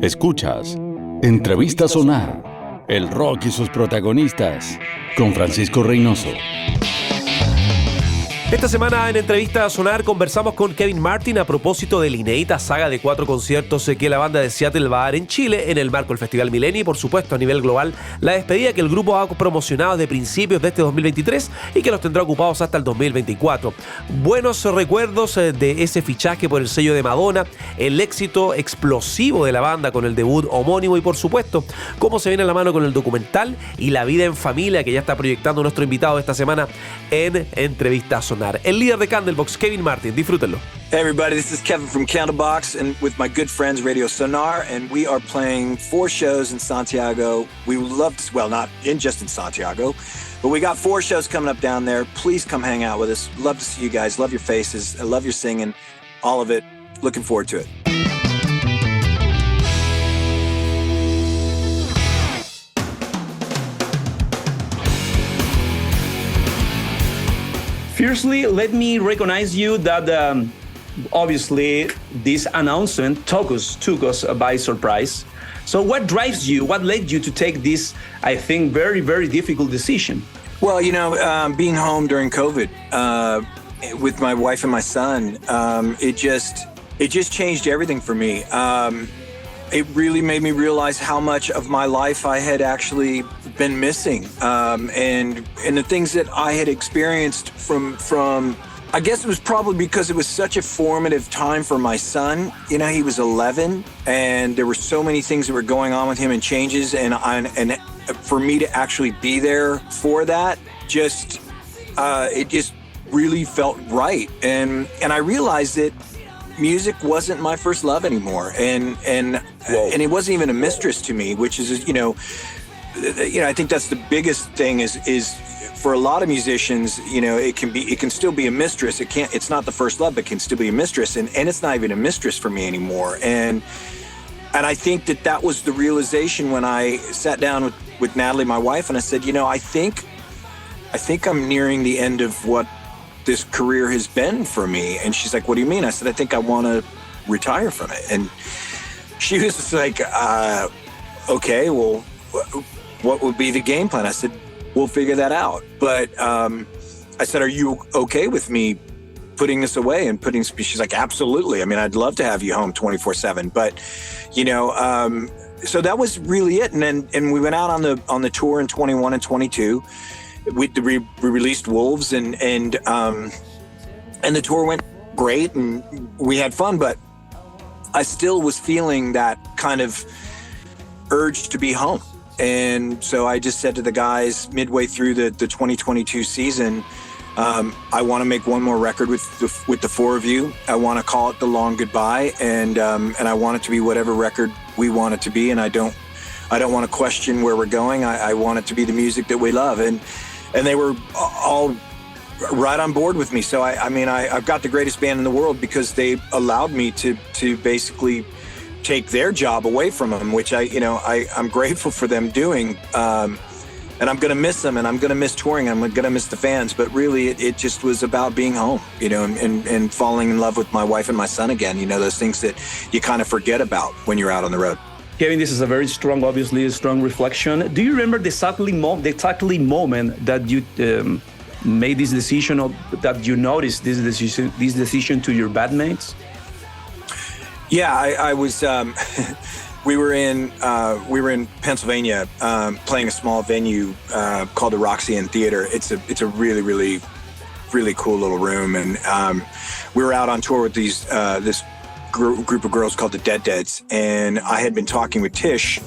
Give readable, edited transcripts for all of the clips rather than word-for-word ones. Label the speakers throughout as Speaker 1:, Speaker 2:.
Speaker 1: Escuchas Entrevista Sonar, el rock y sus protagonistas, con Francisco Reinoso.
Speaker 2: Esta semana en Entrevista Sonar conversamos con Kevin Martin a propósito de la inédita saga de 4 conciertos que la banda de Seattle va a dar en Chile en el marco del Festival Milenia y por supuesto a nivel global la despedida que el grupo ha promocionado desde principios de este 2023 y que los tendrá ocupados hasta el 2024. Buenos recuerdos de ese fichaje por el sello de Madonna, el éxito explosivo de la banda con el debut homónimo y por supuesto cómo se viene a la mano con el documental y la vida en familia que ya está proyectando nuestro invitado esta semana en Entrevista Sonar. El líder de Candlebox, Kevin Martin. Disfrútenlo.
Speaker 3: Hey everybody, this is Kevin from Candlebox and with my good friends Radio Sonar, and we are playing 4 shows in Santiago. We would love to, well, not in just in Santiago, but we got 4 shows coming up down there. Please come hang out with us. Love to see you guys. Love your faces. I love your singing. All of it. Looking forward to it.
Speaker 4: Firstly, let me recognize you that obviously this announcement took us by surprise. So what drives you? What led you to take this, I think, very, very difficult decision?
Speaker 3: Well, you know, being home during COVID with my wife and my son, it just changed everything for me. It really made me realize how much of my life I had actually been missing, and the things that I had experienced from I guess it was probably because it was such a formative time for my son. You know, he was 11, and there were so many things that were going on with him and changes, and for me to actually be there for that, it just really felt right, and I realized that music wasn't my first love anymore, and it wasn't even a mistress to me, which is, you know, I think that's the biggest thing is for a lot of musicians, you know, it can still be a mistress. It's not the first love, but it can still be a mistress, and it's not even a mistress for me anymore. And I think that was the realization when I sat down with Natalie, my wife, and I said, you know, I think I'm nearing the end of what this career has been for me. And she's like, what do you mean? I said, I think I want to retire from it. And she was just like, okay, well, what would be the game plan? I said, we'll figure that out. But I said, are you okay with me putting this away and she's like, absolutely. I mean, I'd love to have you home 24/7. But, you know, so that was really it. And we went out on the tour in 21 and 22. We released Wolves and the tour went great and we had fun, but I still was feeling that kind of urge to be home. And so I just said to the guys midway through the 2022 season, I want to make one more record with the 4 of you. I want to call it The Long Goodbye, and I want it to be whatever record we want it to be. And I don't want to question where we're going. I want it to be the music that we love. And they were all right on board with me. So I've got the greatest band in the world because they allowed me to basically take their job away from them, which I'm grateful for them doing. And I'm going to miss them, and I'm going to miss touring. I'm going to miss the fans. But really, it just was about being home, you know, and falling in love with my wife and my son again. You know, those things that you kind of forget about when you're out on the road.
Speaker 4: Kevin, this is a very strong, obviously, strong reflection. Do you remember the exactly moment that you made this decision, or that you noticed this decision to your bandmates?
Speaker 3: Yeah, I was. We were in Pennsylvania playing a small venue called the Roxy Inn Theater. It's a really, really, really cool little room, and we were out on tour with this group of girls called the Dead, and I had been talking with Tish,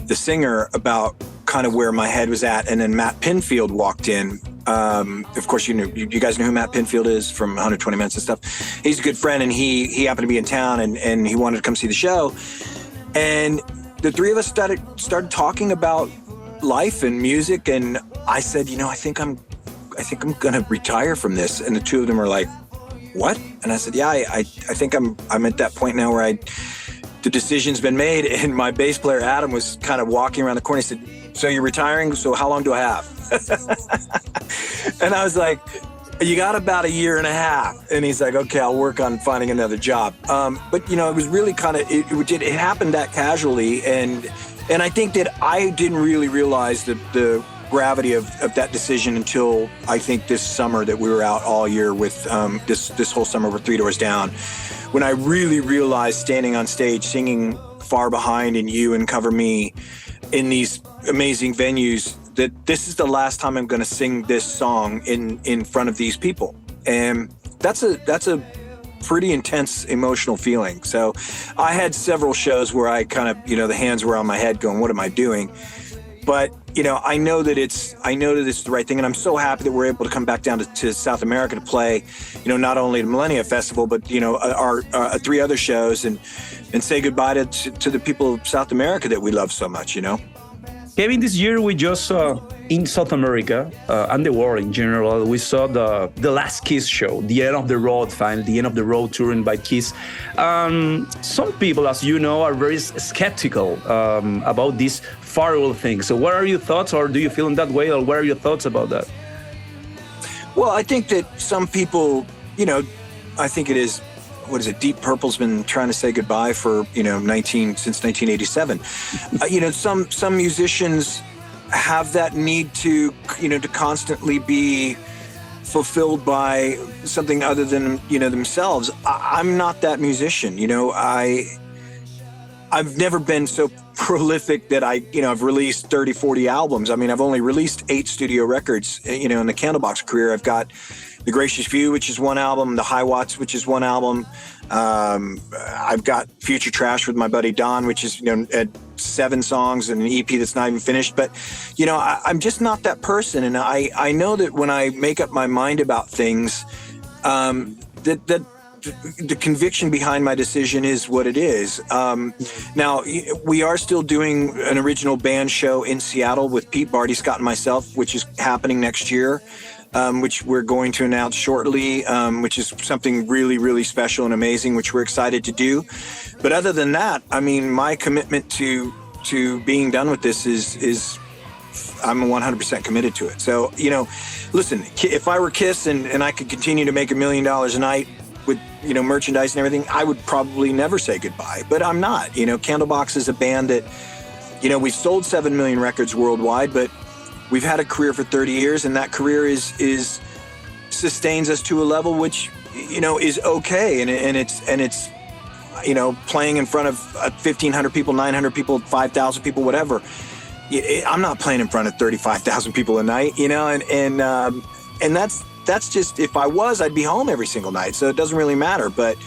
Speaker 3: the singer, about kind of where my head was at, and then Matt Pinfield walked in. Of course, you guys know who Matt Pinfield is from 120 Minutes and stuff. He's a good friend, and he happened to be in town, and he wanted to come see the show. And the 3 of us started talking about life and music, and I said, you know, I think I'm gonna retire from this. And the 2 of them are like, what? And I said, yeah, I think I'm at that point now where the decision's been made. And my bass player, Adam, was kind of walking around the corner. He said, so you're retiring? So how long do I have? And I was like, you got about a year and a half. And he's like, okay, I'll work on finding another job. But, it was really kind of, it happened that casually. And I think that I didn't really realize the gravity of that decision until I think this summer that we were out all year with this whole summer with Three Doors Down, when I really realized standing on stage singing Far Behind and You and Cover Me in these amazing venues, that this is the last time I'm going to sing this song in front of these people. And that's a pretty intense emotional feeling. So I had several shows where I kind of, the hands were on my head going, what am I doing? But, I know that it's the right thing. And I'm so happy that we're able to come back down to South America to play, not only the Milenia Festival, but, our 3 other shows and say goodbye to the people of South America that we love so much,
Speaker 4: Kevin, this year we just saw in South America and the world in general, we saw the last Kiss show, the end of the road final, the end of the road touring by Kiss. Some people, as you know, are very skeptical about this farewell thing. So what are your thoughts, or do you feel in that way, or what are your thoughts about that?
Speaker 3: Well, I think that some people, I think it is, Deep Purple's been trying to say goodbye for, since 1987. Some musicians have that need to, to constantly be fulfilled by something other than, themselves. I'm not that musician. I've never been so prolific that I've released 30, 40 albums. I mean, I've only released 8 studio records, in the Candlebox career. I've got The Gracious View, which is 1 album, The High Watts, which is 1 album. I've got Future Trash with my buddy Don, which is, 7 songs and an EP that's not even finished. But, I'm just not that person. And I know that when I make up my mind about things, that the conviction behind my decision is what it is. Now, we are still doing an original band show in Seattle with Pete, Barty, Scott, and myself, which is happening next year. Which we're going to announce shortly, which is something really, really special and amazing, which we're excited to do. But other than that, I mean, my commitment to being done with this is I'm 100% committed to it. So, listen, if I were Kiss and I could continue to make $1 million a night with, merchandise and everything, I would probably never say goodbye. But I'm not. Candlebox is a band that, we've sold 7 million records worldwide, but we've had a career for 30 years, and that career is sustains us to a level which, is okay. And it's playing in front of 1,500 people, 900 people, 5,000 people, whatever. I'm not playing in front of 35,000 people a night, and that's just, if I was, I'd be home every single night. So it doesn't really matter. But,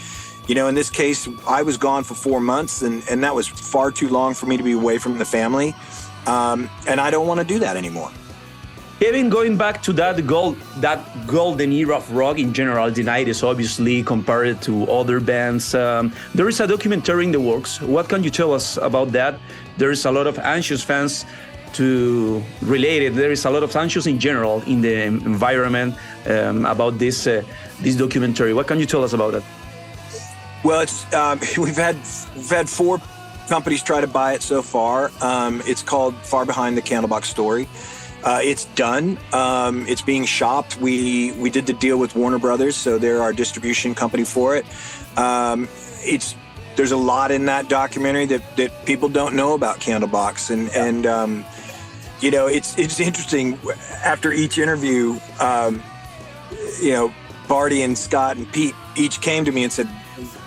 Speaker 3: in this case, I was gone for 4 months, and that was far too long for me to be away from the family. And I don't want to do that anymore.
Speaker 4: Even going back to that golden era of rock in general, the 90s, obviously, compared to other bands, there is a documentary in the works. What can you tell us about that? There is a lot of anxious fans to relate it. There is a lot of anxious in general in the environment about this documentary. What can you tell us about it?
Speaker 3: Well, it's we've had 4 companies try to buy it so far. It's called Far Behind the Candlebox Story. It's done. It's being shopped. We did the deal with Warner Brothers, so they're our distribution company for it. There's a lot in that documentary that people don't know about Candlebox, and it's interesting. After each interview, Barty and Scott and Pete each came to me and said,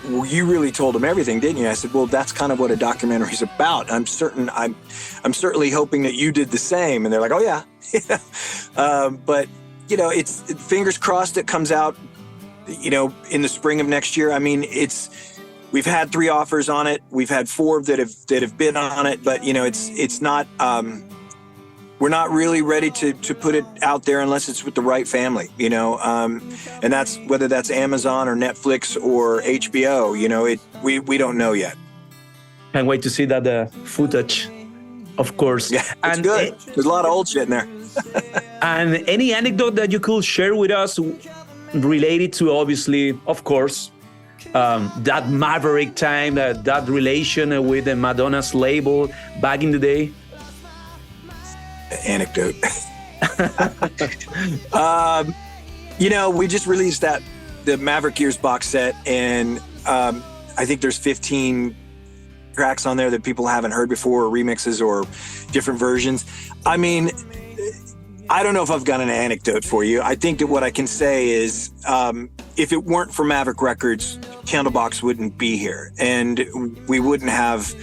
Speaker 3: well, you really told them everything, didn't you? I said, well, that's kind of what a documentary is about. I'm certainly hoping that you did the same. And they're like, oh yeah. But it's fingers crossed it comes out, in the spring of next year. I mean, we've had 3 offers on it. We've had 4 that have bid on it, but it's not, we're not really ready to put it out there unless it's with the right family, and that's whether that's Amazon or Netflix or HBO, we don't know yet.
Speaker 4: Can't wait to see that footage, of course.
Speaker 3: Yeah, it's good. There's a lot of old shit in there.
Speaker 4: And any anecdote that you could share with us related to, obviously, of course, that Maverick time, that relation with the Madonna's label back in the day?
Speaker 3: Anecdote. We just released the Maverick Years box set, and I think there's 15 tracks on there that people haven't heard before, or remixes or different versions. I mean, I don't know if I've got an anecdote for you. I think that what I can say is, if it weren't for Maverick Records, Candlebox wouldn't be here, and we wouldn't have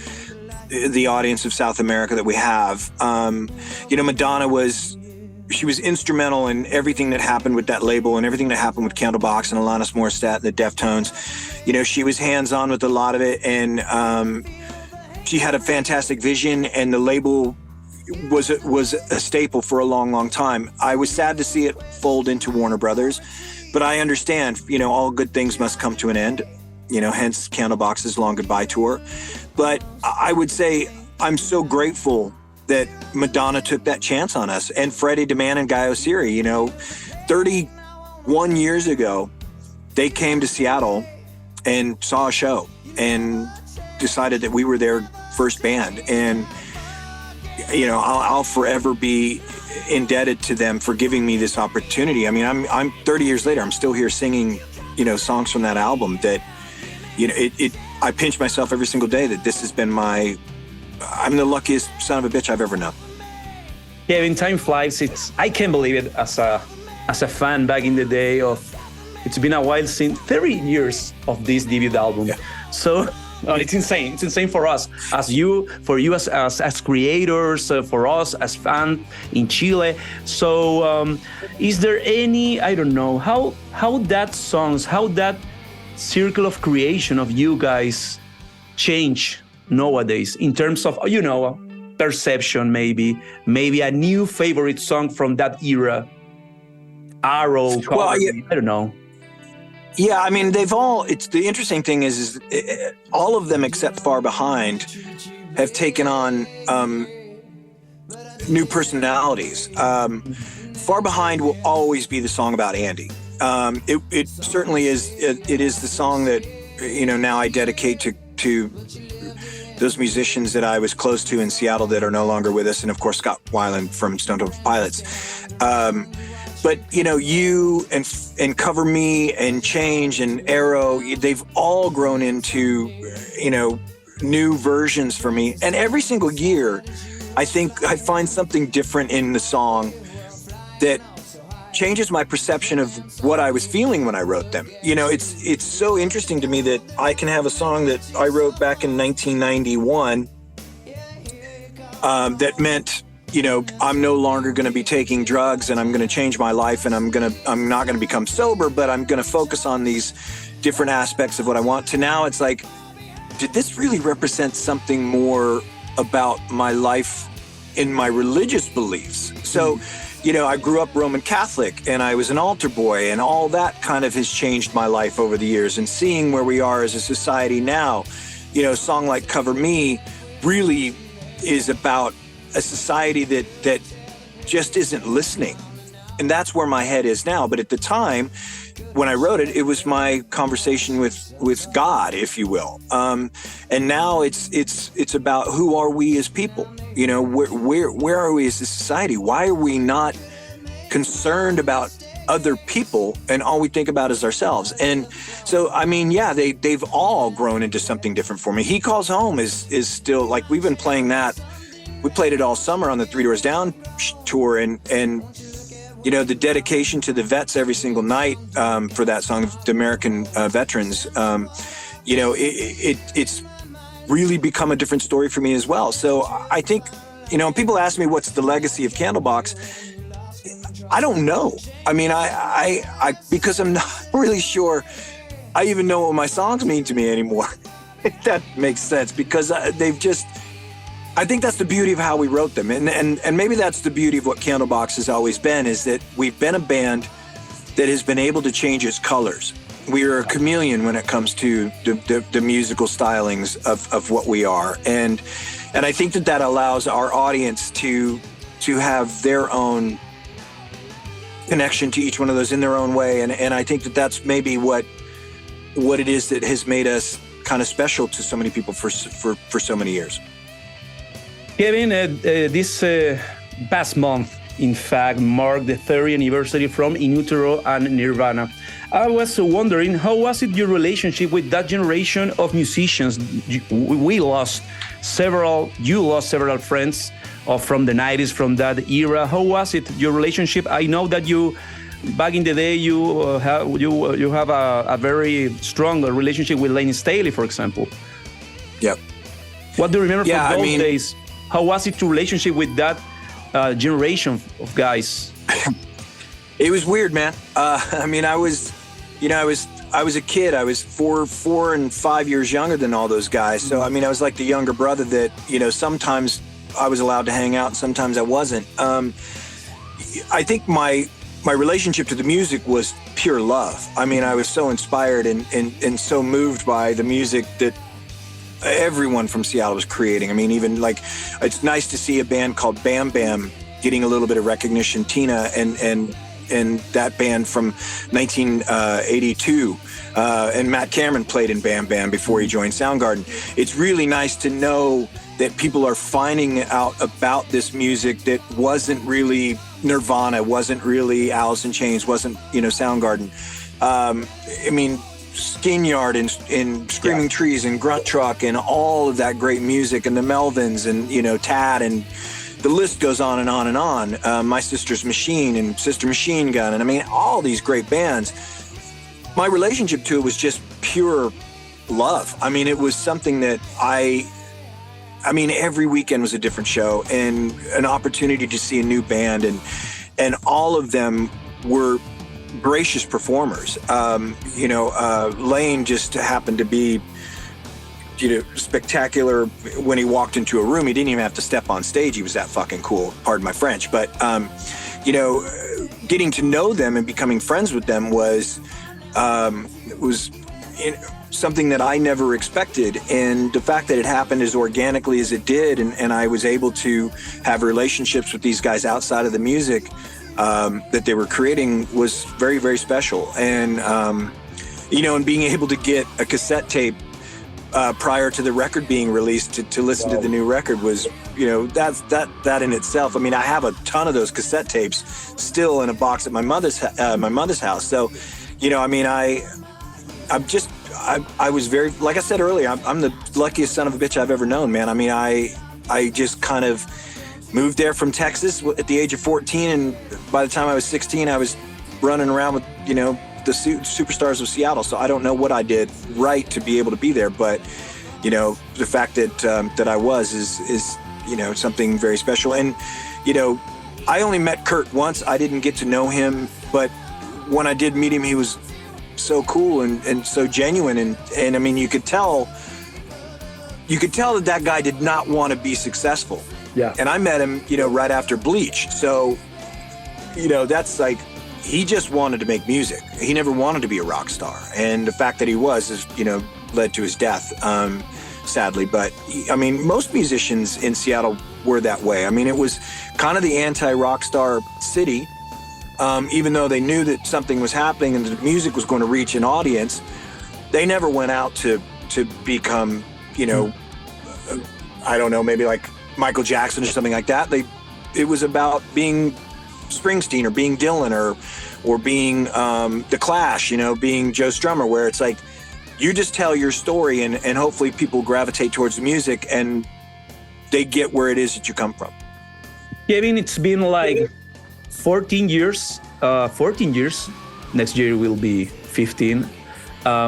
Speaker 3: the audience of South America that we have. Madonna was instrumental in everything that happened with that label and everything that happened with Candlebox and Alanis Morissette and the Deftones. She was hands-on with a lot of it, and she had a fantastic vision, and the label was a staple for a long, long time. I was sad to see it fold into Warner Brothers, but I understand, all good things must come to an end, hence Candlebox's Long Goodbye tour. But I would say I'm so grateful that Madonna took that chance on us, and Freddie DeMann and Guy Oseary. 31 years ago, they came to Seattle and saw a show and decided that we were their first band. And, I'll forever be indebted to them for giving me this opportunity. I mean, I'm 30 years later, I'm still here singing, songs from that album that, I pinch myself every single day that this has been I'm the luckiest son of a bitch I've ever known.
Speaker 4: Kevin, time flies. I can't believe it as a fan back in the day it's been a while since 30 years of this debut album. Yeah. So it's insane. It's insane for us, for you as creators, for us as fans in Chile. So is there any, I don't know, how that circle of creation of you guys change nowadays in terms of, perception, maybe a new favorite song from that era? Arrow, I don't know.
Speaker 3: Yeah, I mean, the interesting thing is all of them except Far Behind have taken on new personalities. Far Behind will always be the song about Andy. It certainly is. It is the song that, now I dedicate to those musicians that I was close to in Seattle that are no longer with us, and of course Scott Weiland from Stone Temple Pilots. But you and Cover Me and Change and Arrow, they've all grown into new versions for me. And every single year, I think I find something different in the song that changes my perception of what I was feeling when I wrote them. It's so interesting to me that I can have a song that I wrote back in 1991 that meant, I'm no longer going to be taking drugs, and I'm going to change my life, and I'm not going to become sober, but I'm going to focus on these different aspects of what I want. To now it's like, did this really represent something more about my life in my religious beliefs? So, I grew up Roman Catholic, and I was an altar boy, and all that kind of has changed my life over the years. And seeing where we are as a society now, a song like Cover Me really is about a society that just isn't listening. And that's where my head is now. But at the time, when I wrote it, it was my conversation with God, if you will. And now it's about who are we as people? Where are we as a society? Why are we not concerned about other people, and all we think about is ourselves? And so, I mean, yeah, they've all grown into something different for me. He Calls Home is still, like, we've been playing that. We played it all summer on the Three Doors Down tour, and the dedication to the vets every single night for that song, the American veterans, it's really become a different story for me as well. So I think, people ask me what's the legacy of Candlebox. I don't know. I mean, I because I'm not really sure I even know what my songs mean to me anymore. If that makes sense, because I think that's the beauty of how we wrote them. And maybe that's the beauty of what Candlebox has always been, is that we've been a band that has been able to change its colors. We are a chameleon when it comes to the musical stylings of what we are. And I think that allows our audience to have their own connection to each one of those in their own way. And I think that's maybe what it is that has made us kind of special to so many people for so many years.
Speaker 4: Kevin, this past month, in fact, marked the 30th anniversary from In Utero and Nirvana. I was wondering, how was it your relationship with that generation of musicians? You lost several friends from the 90s, from that era. How was it, your relationship? I know that you, back in the day, you have a very strong relationship with Lane Staley, for example.
Speaker 3: Yep.
Speaker 4: What do you remember from those days? How was it your relationship with that generation of guys?
Speaker 3: It was weird, man. I mean, I was a kid. I was 4 and 5 years younger than all those guys. So, I mean, I was like the younger brother that, sometimes I was allowed to hang out and sometimes I wasn't. I think my relationship to the music was pure love. I mean, I was so inspired and so moved by the music that everyone from Seattle was creating. I mean, even like, it's nice to see a band called Bam Bam getting a little bit of recognition. Tina and that band from 1982, and Matt Cameron played in Bam Bam before he joined Soundgarden. It's really nice to know that people are finding out about this music that wasn't really Nirvana, wasn't really Alice in Chains, wasn't, Soundgarden. I mean, Skin Yard and Screaming Trees and Grunt Truck and all of that great music, and the Melvins and, Tad, and the list goes on and on and on. My Sister's Machine and Sister Machine Gun, and I mean, all these great bands. My relationship to it was just pure love. I mean, it was something that I mean, every weekend was a different show and an opportunity to see a new band, and all of them were gracious performers. Lane just happened to be, spectacular when he walked into a room. He didn't even have to step on stage. He was that fucking cool. Pardon my French. But, getting to know them and becoming friends with them was something that I never expected. And the fact that it happened as organically as it did, and I was able to have relationships with these guys outside of the music that they were creating was very, very special. And, and being able to get a cassette tape prior to the record being released to listen to the new record was, that in itself. I mean, I have a ton of those cassette tapes still in a box at my mother's house. So, I was very, like I said earlier, I'm the luckiest son of a bitch I've ever known, man. I mean, I just kind of moved there from Texas at the age of 14, and by the time I was 16, I was running around with, the superstars of Seattle. So I don't know what I did right to be able to be there, but, the fact that I was is something very special. And, I only met Kurt once. I didn't get to know him, but when I did meet him, he was so cool and so genuine. And I mean, you could tell that guy did not want to be successful.
Speaker 4: Yeah.
Speaker 3: And I met him, right after Bleach. So, that's like, he just wanted to make music. He never wanted to be a rock star. And the fact that he was is, led to his death, sadly. But I mean, most musicians in Seattle were that way. I mean, it was kind of the anti-rock star city. Even though they knew that something was happening and the music was going to reach an audience, they never went out to become, I don't know, maybe like Michael Jackson or something like that. It was about being Springsteen or being Dylan or being The Clash, being Joe Strummer, where it's like, you just tell your story and hopefully people gravitate towards the music and they get where it is that you come from.
Speaker 4: Kevin, it's been like 14 years. Next year will be 15.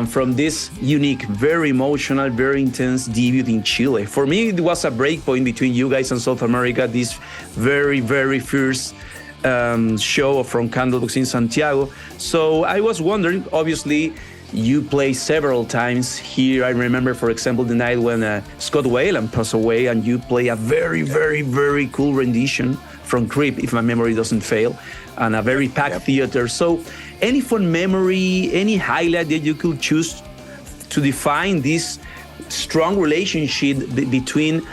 Speaker 4: From this unique, very emotional, very intense debut in Chile. For me, it was a break point between you guys and South America. This very, very first show from Candlebox in Santiago. So I was wondering, obviously, you play several times here. I remember, for example, the night when Scott Weiland passed away, and you play a very, very, very cool rendition from Creep, if my memory doesn't fail, and a very packed theater. So any fun memory, any highlight that you could choose to define this strong relationship between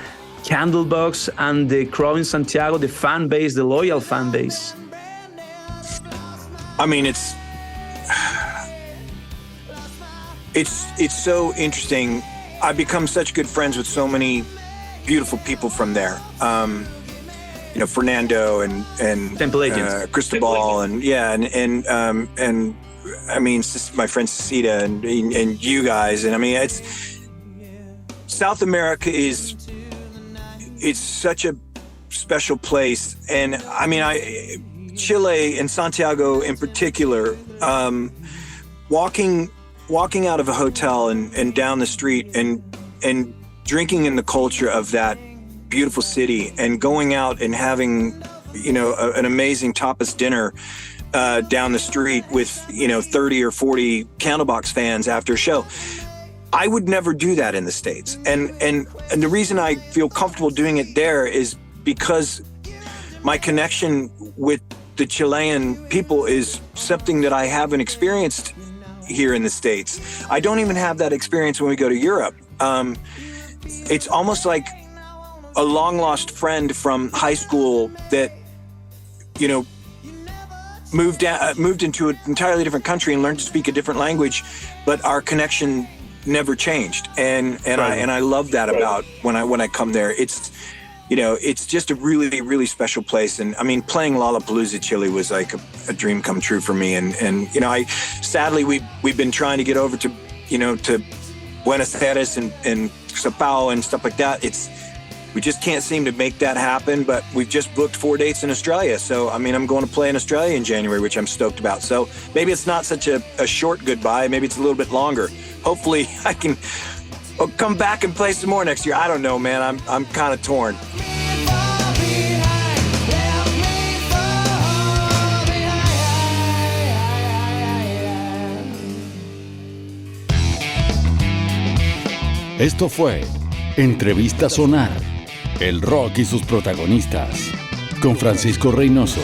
Speaker 4: Candlebox and the crowd in Santiago, the fan base, the loyal fan base?
Speaker 3: I mean, it's so interesting. I've become such good friends with so many beautiful people from there. Fernando and
Speaker 4: Temple Agents,
Speaker 3: Cristobal, and I mean, my friend Cecita and you guys, and I mean, it's South America it's such a special place, and I mean, Chile and Santiago in particular, walking out of a hotel and down the street and drinking in the culture of that beautiful city, and going out and having an amazing tapas dinner down the street with 30 or 40 Candlebox fans after a show. I would never do that in the States, and the reason I feel comfortable doing it there is because my connection with the Chilean people is something that I haven't experienced here in the States. I don't even have that experience when we go to Europe. It's almost like a long lost friend from high school that moved into an entirely different country and learned to speak a different language, but our connection never changed. And I love that about when I come there. It's just a really, really special place. And I mean, playing Lollapalooza, Chile was like a dream come true for me. And sadly we've been trying to get over to Buenos Aires and Sao Paulo and stuff like that. We just can't seem to make that happen, but we've just booked 4 dates in Australia. So, I mean, I'm going to play in Australia in January, which I'm stoked about. So maybe it's not such a short goodbye. Maybe it's a little bit longer. Hopefully I can come back and play some more next year. I don't know, man. I'm kind of torn.
Speaker 1: Esto fue Entrevista Sonar, el rock y sus protagonistas, con Francisco Reinoso.